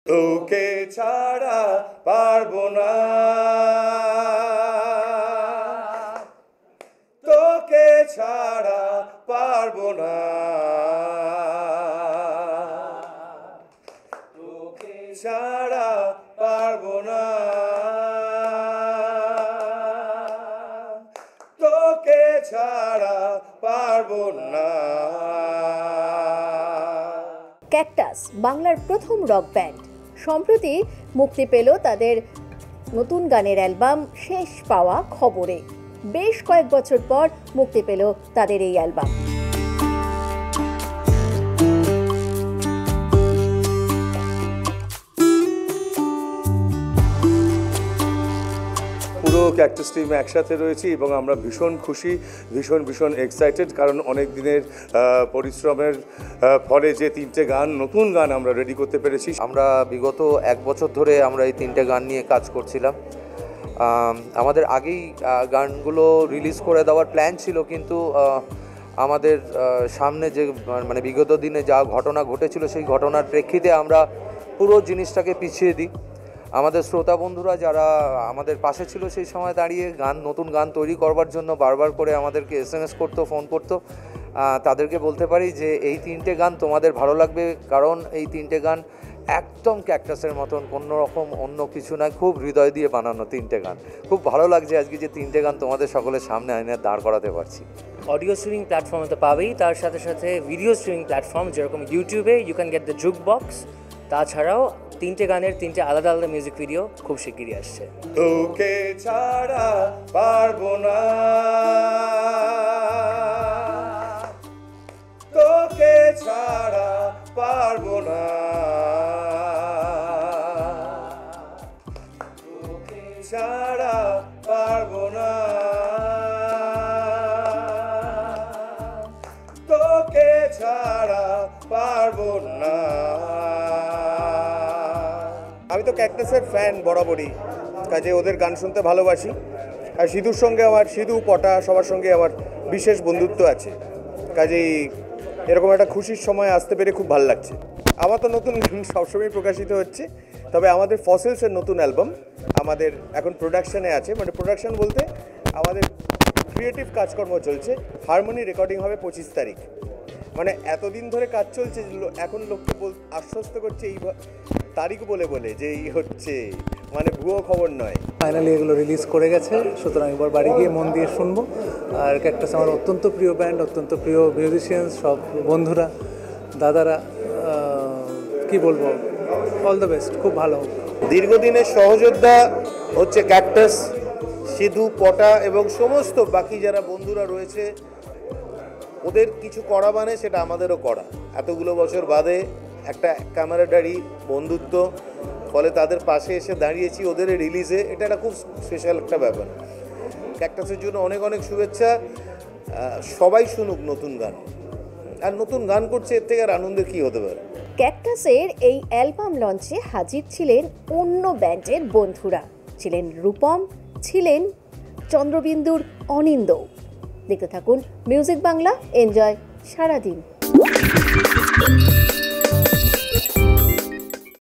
তোকে ছাড়া পারবো না, তোকে ছাড়া পারবো না, তোকে ছাড়া পারবো না, তোকে ছাড়া পারবো না। ক্যাকটাস বাংলার প্রথম রক ব্যান্ড সম্প্রতি মুক্তি পেল তাদের নতুন গানের অ্যালবাম শেষ পাওয়া খবরে। বেশ কয়েক বছর পর মুক্তি পেল তাদের এই অ্যালবাম। পুরো ক্যাকটাস টিম একসাথে রয়েছি এবং আমরা ভীষণ খুশি, ভীষণ এক্সাইটেড, কারণ অনেক দিনের পরিশ্রমের ফলে যে 3টে গান, নতুন গান আমরা রেডি করতে পেরেছি। আমরা বিগত 1 বছর ধরে আমরা এই 3টে গান নিয়ে কাজ করছিলাম। আমাদের আগেই গানগুলো রিলিজ করে দেওয়ার প্ল্যান ছিল, কিন্তু আমাদের সামনে যে মানে বিগত দিনে যা ঘটনা ঘটেছিল সেই ঘটনার প্রেক্ষিতে আমরা পুরো জিনিসটাকে পিছিয়ে দিই। আমাদের শ্রোতা বন্ধুরা যারা আমাদের পাশে ছিল সেই সময় দাঁড়িয়ে নতুন গান তৈরি করবার জন্য বারবার করে আমাদেরকে SMS করতো, ফোন করতো। তাদেরকে বলতে পারি যে এই 3টে গান তোমাদের ভালো লাগবে, কারণ এই 3টে গান একদম ক্যাকটাসের মতন, কোনো রকম অন্য কিছু না, খুব হৃদয় দিয়ে বানানো 3টে গান। খুব ভালো লাগছে আজকে যে 3টে গান তোমাদের সকলের সামনে আইনে দাঁড় করাতে পারছি। অডিও স্ট্রিমিং প্ল্যাটফর্মে তো পাবেই, তার সাথে সাথে ভিডিও স্ট্রিমিং প্ল্যাটফর্ম যেরকম ইউটিউবে you can get the jukebox. তাছাড়াও 3টে গানের 3টে আলাদা আলাদা মিউজিক ভিডিও খুব শিগগিরই আসছে। তোকে ছাড়া পারবো না, তোকে ছাড়া পারবো না, তোকে ছাড়া পারবো না, তোকে ছাড়া পারবো না। আমি তো ক্যাকটাসের ফ্যান বরাবরই, কাজে ওদের গান শুনতে ভালোবাসি। আর সিধুর সঙ্গে আমার, সিধু পটা সবার সঙ্গে আমার বিশেষ বন্ধুত্ব আছে, কাজেই এরকম একটা খুশির সময় আসতে পেরে খুব ভালো লাগছে। আমার তো নতুন গান সবসময় প্রকাশিত হচ্ছে, তবে আমাদের ফসিলসের নতুন অ্যালবাম আমাদের এখন প্রোডাকশানে আছে। মানে প্রোডাকশান বলতে আমাদের ক্রিয়েটিভ কাজকর্ম চলছে। হারমোনি রেকর্ডিং হবে 25 তারিখ। মানে এতদিন ধরে কাজ চলছে, এখন লোককে আশ্বস্ত করছে এই তারিখ বলে বলে যে এই হচ্ছে, মানে ভুয়ো খবর নয়। ফাইনালি এগুলো রিলিজ করে গেছে, সুতরাং এবার বাড়ি গিয়ে মন দিয়ে শুনবো। আর ক্যাকটাস আমার অত্যন্ত প্রিয় ব্যান্ড, অত্যন্ত প্রিয় মিউজিশিয়ানস, সব বন্ধুরা, দাদারা, কি বলবো, অল দ্য বেস্ট, খুব ভালো। দীর্ঘদিনের সহযোদ্ধা হচ্ছে ক্যাকটাস, সিধু, পটা এবং সমস্ত বাকি যারা বন্ধুরা রয়েছে। ওদের কিছু করা মানে সেটা আমাদেরও করা। এতগুলো বছর বাদে একটা ক্যামেরাডারি বন্ধুত্ব, ফলে তাদের পাশে এসে দাঁড়িয়েছি ওদের রিলিজে। এটা একটা খুব স্পেশাল একটা ব্যাপার। ক্যাকটাসের জন্য অনেক অনেক শুভেচ্ছা। সবাই শুনুক নতুন গান, আর নতুন গান করছে, এর থেকে আর আনন্দের কী হতে পারে। ক্যাকটাসের এই অ্যালবাম লঞ্চে হাজির ছিলেন অন্য ব্যান্ডের বন্ধুরা, ছিলেন রূপম, ছিলেন চন্দ্রবিন্দুর অনিন্দ্য। দেখতে থাকুন মিউজিক বাংলা, এনজয় সারাদিন।